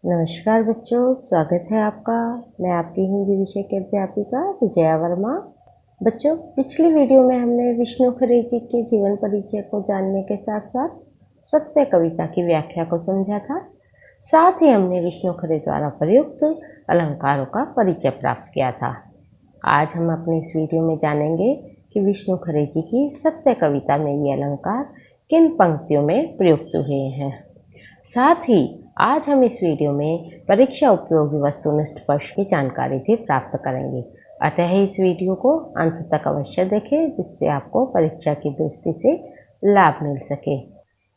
नमस्कार बच्चों, स्वागत है आपका। मैं आपकी हिंदी विषय की अध्यापिका विजया वर्मा। बच्चों, पिछली वीडियो में हमने विष्णु खरे जी के जीवन परिचय को जानने के साथ साथ सत्य कविता की व्याख्या को समझा था। साथ ही हमने विष्णु खरे द्वारा प्रयुक्त अलंकारों का परिचय प्राप्त किया था। आज हम अपने इस वीडियो में जानेंगे कि विष्णु खरे जी की सत्य कविता में ये अलंकार किन पंक्तियों में प्रयुक्त हुए हैं। साथ ही आज हम इस वीडियो में परीक्षा उपयोगी वस्तुनिष्ठ प्रश्न की जानकारी भी प्राप्त करेंगे। अतः इस वीडियो को अंत तक अवश्य देखें, जिससे आपको परीक्षा की दृष्टि से लाभ मिल सके।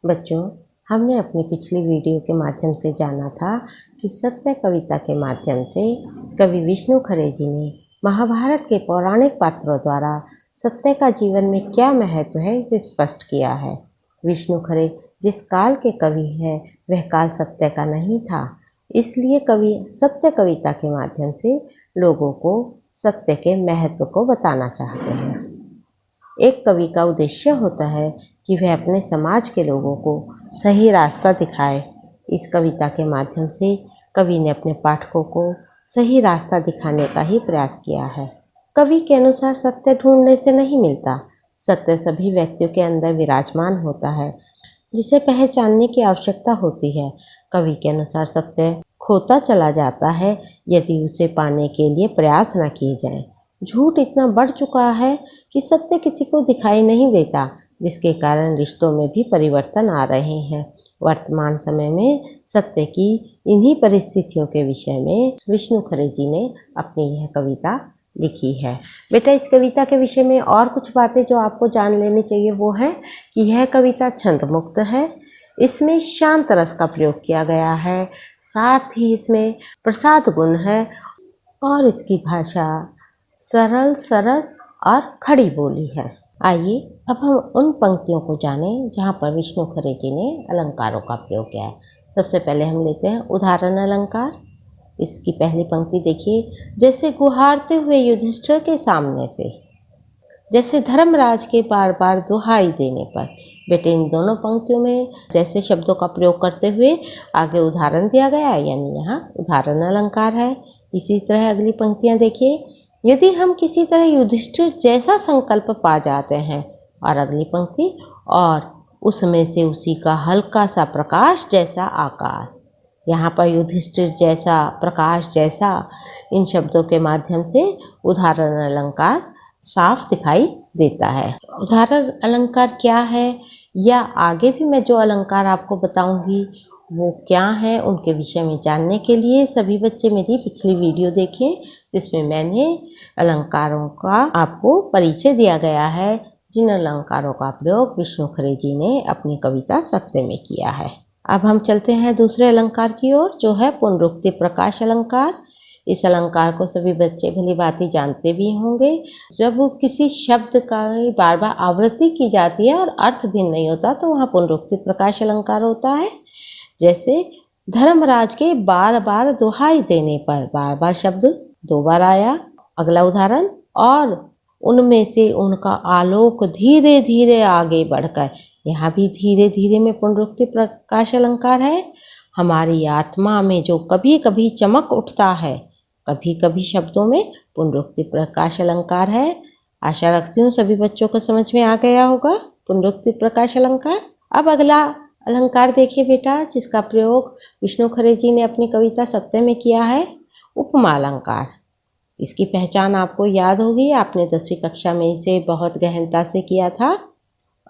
बच्चों, हमने अपनी पिछली वीडियो के माध्यम से जाना था कि सत्य कविता के माध्यम से कवि विष्णु खरे जी ने महाभारत के पौराणिक पात्रों द्वारा सत्य का जीवन में क्या महत्व है इसे स्पष्ट किया है। विष्णु खरे जिस काल के कवि हैं वह काल सत्य का नहीं था, इसलिए कवि सत्य कविता के माध्यम से लोगों को सत्य के महत्व को बताना चाहते हैं। एक कवि का उद्देश्य होता है कि वह अपने समाज के लोगों को सही रास्ता दिखाए। इस कविता के माध्यम से कवि ने अपने पाठकों को सही रास्ता दिखाने का ही प्रयास किया है। कवि के अनुसार सत्य ढूंढने से नहीं मिलता, सत्य सभी व्यक्तियों के अंदर विराजमान होता है, जिसे पहचानने की आवश्यकता होती है। कवि के अनुसार सत्य खोता चला जाता है यदि उसे पाने के लिए प्रयास न किए जाएं। झूठ इतना बढ़ चुका है कि सत्य किसी को दिखाई नहीं देता, जिसके कारण रिश्तों में भी परिवर्तन आ रहे हैं। वर्तमान समय में सत्य की इन्हीं परिस्थितियों के विषय में विष्णु खरे जी ने अपनी यह कविता लिखी है। बेटा, इस कविता के विषय में और कुछ बातें जो आपको जान लेनी चाहिए वो है कि यह कविता छंद मुक्त है, इसमें शांत रस का प्रयोग किया गया है, साथ ही इसमें प्रसाद गुण है और इसकी भाषा सरल, सरस और खड़ी बोली है। आइए अब हम उन पंक्तियों को जानें जहाँ पर विष्णु खरे जी ने अलंकारों का प्रयोग किया है। सबसे पहले हम लेते हैं उदाहरण अलंकार। इसकी पहली पंक्ति देखिए, जैसे गुहारते हुए युधिष्ठिर के सामने से, जैसे धर्मराज के बार बार दुहाई देने पर। बेटे, इन दोनों पंक्तियों में जैसे शब्दों का प्रयोग करते हुए आगे उदाहरण दिया गया है, यानी यहाँ उदाहरण अलंकार है। इसी तरह अगली पंक्तियाँ देखिए, यदि हम किसी तरह युधिष्ठिर जैसा संकल्प पा जाते हैं, और अगली पंक्ति, और उसमें से उसी का हल्का सा प्रकाश जैसा आकार। यहाँ पर युधिष्ठिर जैसा, प्रकाश जैसा, इन शब्दों के माध्यम से उदाहरण अलंकार साफ दिखाई देता है। उदाहरण अलंकार क्या है या आगे भी मैं जो अलंकार आपको बताऊंगी वो क्या है, उनके विषय में जानने के लिए सभी बच्चे मेरी पिछली वीडियो देखें, जिसमें मैंने अलंकारों का आपको परिचय दिया गया है, जिन अलंकारों का प्रयोग विष्णु खरे जी ने अपनी कविता सत्य में किया है। अब हम चलते हैं दूसरे अलंकार की ओर, जो है पुनरुक्ति प्रकाश अलंकार। इस अलंकार को सभी बच्चे भली भांति जानते भी होंगे। जब किसी शब्द का बार बार आवृत्ति की जाती है और अर्थ भिन्न नहीं होता तो वहाँ पुनरुक्ति प्रकाश अलंकार होता है। जैसे धर्मराज के बार बार दुहाई देने पर, बार बार शब्द दो बार आया। अगला उदाहरण, और उनमें से उनका आलोक धीरे धीरे आगे बढ़कर। यहाँ भी धीरे धीरे में पुनरुक्ति प्रकाश अलंकार है। हमारी आत्मा में जो कभी कभी चमक उठता है, कभी कभी शब्दों में पुनरुक्ति प्रकाश अलंकार है। आशा रखती हूँ सभी बच्चों को समझ में आ गया होगा पुनरुक्ति प्रकाश अलंकार। अब अगला अलंकार देखिए बेटा, जिसका प्रयोग विष्णु खरे जी ने अपनी कविता सत्य में किया है, उपमा अलंकार। इसकी पहचान आपको याद होगी, आपने 10वीं कक्षा में इसे बहुत गहनता से किया था।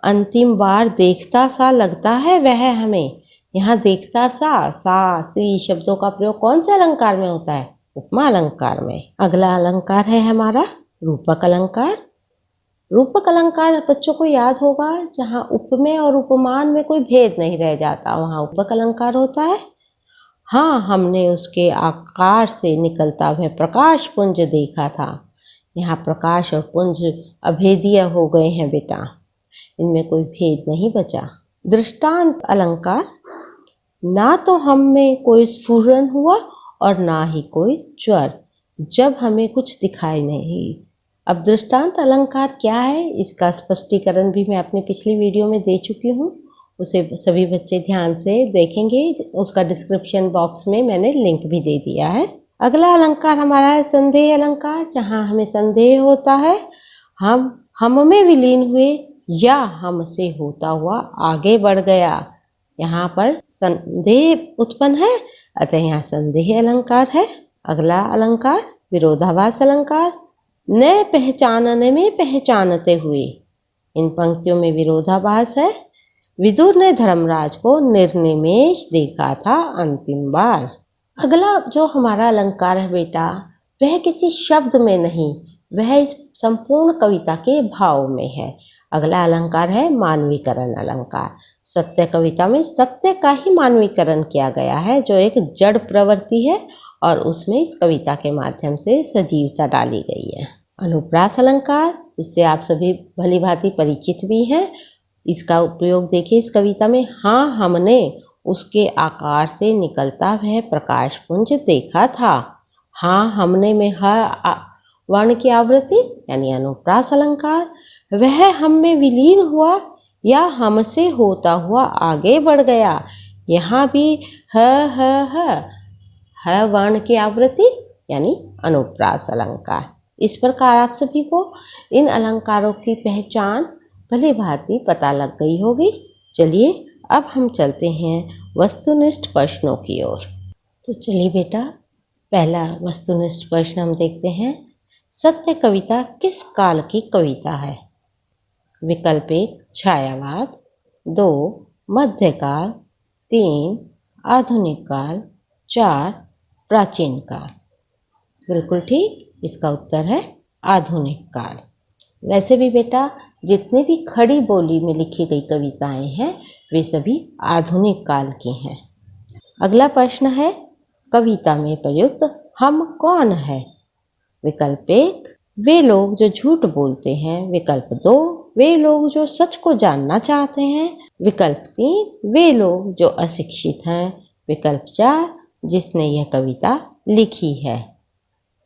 अंतिम बार देखता सा लगता है वह हमें। यहाँ देखता सा, सी शब्दों का प्रयोग कौन से अलंकार में होता है? उपमा अलंकार में। अगला अलंकार है हमारा रूपक अलंकार। रूपक अलंकार बच्चों को याद होगा, जहाँ उपमेय और उपमान में कोई भेद नहीं रह जाता, वहाँ रूपक अलंकार होता है। हाँ, हमने उसके आकार से निकलता हुआ प्रकाश पुंज देखा था। यहाँ प्रकाश और पुंज अभेदीय हो गए हैं बेटा, इनमें कोई भेद नहीं बचा। दृष्टांत अलंकार, ना तो हम में कोई स्फुरन हुआ और ना ही कोई ज्वर, जब हमें कुछ दिखाई नहीं। अब दृष्टांत अलंकार क्या है, इसका स्पष्टीकरण भी मैं अपनी पिछली वीडियो में दे चुकी हूँ, उसे सभी बच्चे ध्यान से देखेंगे। उसका डिस्क्रिप्शन बॉक्स में मैंने लिंक भी दे दिया है। अगला अलंकार हमारा है संदेह अलंकार, जहाँ हमें संदेह होता है हम में विलीन हुए या हमसे होता हुआ आगे बढ़ गया। यहाँ पर संदेह उत्पन्न है, अतः यहाँ संदेह अलंकार है। अगला अलंकार विरोधाभास अलंकार, न पहचानने में पहचानते हुए। इन पंक्तियों में विरोधाभास है। विदुर ने धर्मराज को निर्निमेष देखा था अंतिम बार। अगला जो हमारा अलंकार है बेटा, वह किसी शब्द में नहीं, वह इस संपूर्ण कविता के भाव में है। अगला अलंकार है मानवीकरण अलंकार। सत्य कविता में सत्य का ही मानवीकरण किया गया है, जो एक जड़ प्रवृत्ति है और उसमें इस कविता के माध्यम से सजीवता डाली गई है। अनुप्रास अलंकार, इससे आप सभी भली भांति परिचित भी हैं। इसका उपयोग देखिए इस कविता में। हाँ, हमने उसके आकार से निकलता वह प्रकाश पुंज देखा था। हाँ, हमने में हर वर्ण की आवृत्ति यानी अनुप्रास अलंकार। वह हम में विलीन हुआ या हमसे होता हुआ आगे बढ़ गया। यहाँ भी ह वर्ण की आवृत्ति यानी अनुप्रास अलंकार। इस प्रकार आप सभी को इन अलंकारों की पहचान भली भांति पता लग गई होगी। चलिए अब हम चलते हैं वस्तुनिष्ठ प्रश्नों की ओर। तो चलिए बेटा, पहला वस्तुनिष्ठ प्रश्न हम देखते हैं। सत्य कविता किस काल की कविता है? विकल्प 1 छायावाद, 2 मध्यकाल, 3 आधुनिक काल, 4 प्राचीन काल। बिल्कुल ठीक, इसका उत्तर है आधुनिक काल। वैसे भी बेटा जितने भी खड़ी बोली में लिखी गई कविताएं हैं वे सभी आधुनिक काल की हैं। अगला प्रश्न है कविता में प्रयुक्त हम कौन है? विकल्प 1 वे लोग जो झूठ बोलते हैं। विकल्प 2 वे लोग जो सच को जानना चाहते हैं। विकल्प 3 वे लोग जो अशिक्षित हैं। विकल्प 4 जिसने यह कविता लिखी है।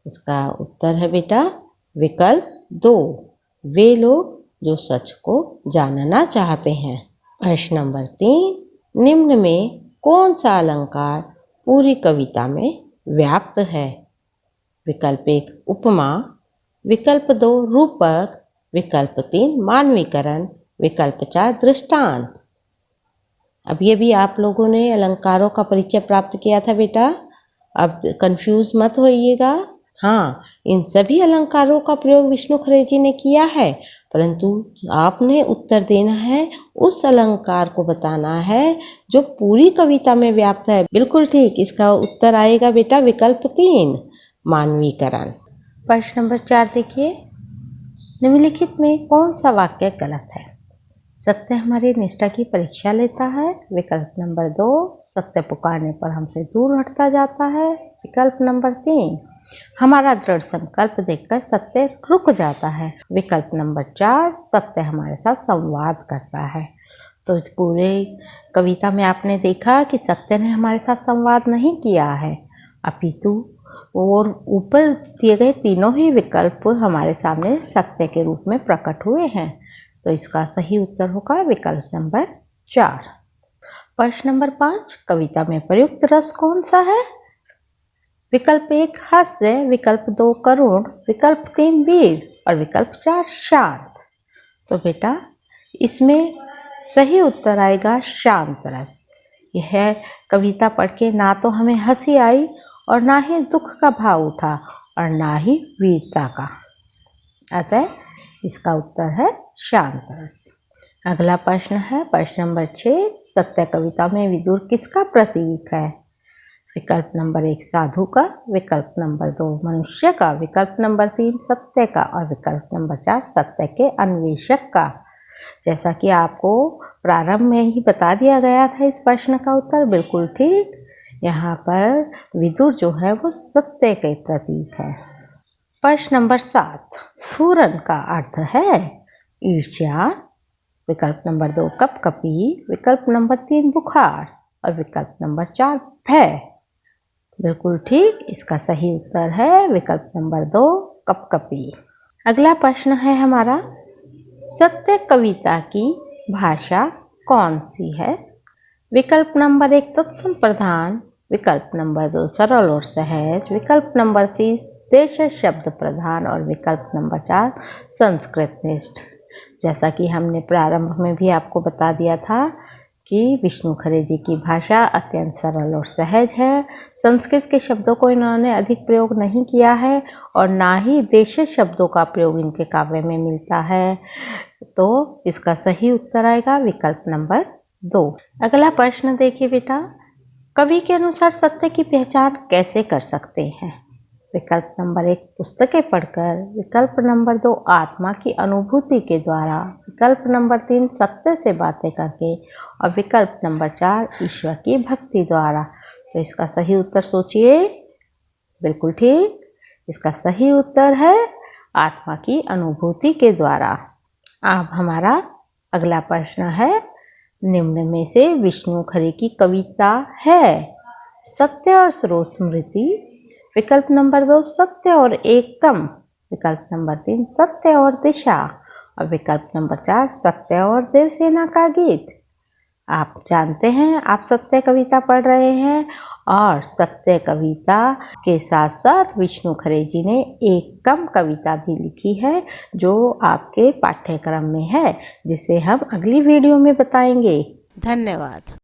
इसका उत्तर है बेटा विकल्प 2 वे लोग जो सच को जानना चाहते हैं। प्रश्न नंबर 3 निम्न में कौन सा अलंकार पूरी कविता में व्याप्त है? विकल्प 1 उपमा, विकल्प 2 रूपक, विकल्प 3 मानवीकरण, विकल्प 4 दृष्टांत। अभी अभी आप लोगों ने अलंकारों का परिचय प्राप्त किया था बेटा, अब कंफ्यूज मत होइएगा। हाँ, इन सभी अलंकारों का प्रयोग विष्णु खरे जी ने किया है, परंतु आपने उत्तर देना है, उस अलंकार को बताना है जो पूरी कविता में व्याप्त है। बिल्कुल ठीक, इसका उत्तर आएगा बेटा विकल्प 3 मानवीकरण। प्रश्न नंबर 4 देखिए, निम्नलिखित में कौन सा वाक्य गलत है? सत्य हमारी निष्ठा की परीक्षा लेता है। विकल्प नंबर 2 सत्य पुकारने पर हमसे दूर हटता जाता है। विकल्प नंबर 3 हमारा दृढ़ संकल्प देखकर सत्य रुक जाता है। विकल्प नंबर 4 सत्य हमारे साथ संवाद करता है। तो इस पूरे कविता में आपने देखा कि सत्य ने हमारे साथ संवाद नहीं किया है, अपितु और ऊपर दिए गए तीनों ही विकल्प हमारे सामने सत्य के रूप में प्रकट हुए हैं। तो इसका सही उत्तर होगा विकल्प नंबर 4। प्रश्न नंबर 5 कविता में प्रयुक्त रस कौन सा है? विकल्प 1 हास्य, विकल्प 2 करुण, विकल्प 3 वीर और विकल्प 4 शांत। तो बेटा इसमें सही उत्तर आएगा शांत रस। यह कविता पढ़ के ना तो हमें हंसी आई और ना ही दुख का भाव उठा और ना ही वीरता का, अतः इसका उत्तर है शांत रस। अगला प्रश्न है प्रश्न नंबर 6 सत्य कविता में विदुर किसका प्रतीक है? विकल्प नंबर 1 साधु का, विकल्प नंबर 2 मनुष्य का, विकल्प नंबर 3 सत्य का और विकल्प नंबर 4 सत्य के अन्वेषक का। जैसा कि आपको प्रारंभ में ही बता दिया गया था इस प्रश्न का उत्तर बिल्कुल ठीक। यहाँ पर विदुर जो है वो सत्य के प्रतीक है। प्रश्न नंबर 7 स्फुरन का अर्थ है ईर्ष्या, विकल्प नंबर 2 कपकपी, विकल्प नंबर 3 बुखार और विकल्प नंबर 4 भय। बिल्कुल ठीक, इसका सही उत्तर है विकल्प नंबर 2 कपकपी। अगला प्रश्न है हमारा सत्य कविता की भाषा कौन सी है? विकल्प नंबर 1 तत्सम प्रधान, विकल्प नंबर 2 सरल और सहज, विकल्प नंबर 3 देशज शब्द प्रधान और विकल्प नंबर 4 संस्कृत निष्ठ। जैसा कि हमने प्रारंभ में भी आपको बता दिया था कि विष्णु खरे जी की भाषा अत्यंत सरल और सहज है। संस्कृत के शब्दों को इन्होंने अधिक प्रयोग नहीं किया है और ना ही देशज शब्दों का प्रयोग इनके काव्य में मिलता है। तो इसका सही उत्तर आएगा विकल्प नंबर 2। अगला प्रश्न देखिए बेटा, कवि के अनुसार सत्य की पहचान कैसे कर सकते हैं? विकल्प नंबर 1 पुस्तकें पढ़कर, विकल्प नंबर 2 आत्मा की अनुभूति के द्वारा, विकल्प नंबर 3 सत्य से बातें करके और विकल्प नंबर 4 ईश्वर की भक्ति द्वारा। तो इसका सही उत्तर सोचिए। बिल्कुल ठीक, इसका सही उत्तर है आत्मा की अनुभूति के द्वारा। अब हमारा अगला प्रश्न है, निम्न में से विष्णु खरे की कविता है? सत्य और स्रोत स्मृति, विकल्प नंबर 2 सत्य और एकम, विकल्प नंबर 3 सत्य और दिशा और विकल्प नंबर 4 सत्य और देवसेना का गीत। आप जानते हैं आप सत्य कविता पढ़ रहे हैं और सत्य कविता के साथ साथ विष्णु खरे जी ने एकम कविता भी लिखी है जो आपके पाठ्यक्रम में है, जिसे हम अगली वीडियो में बताएंगे। धन्यवाद।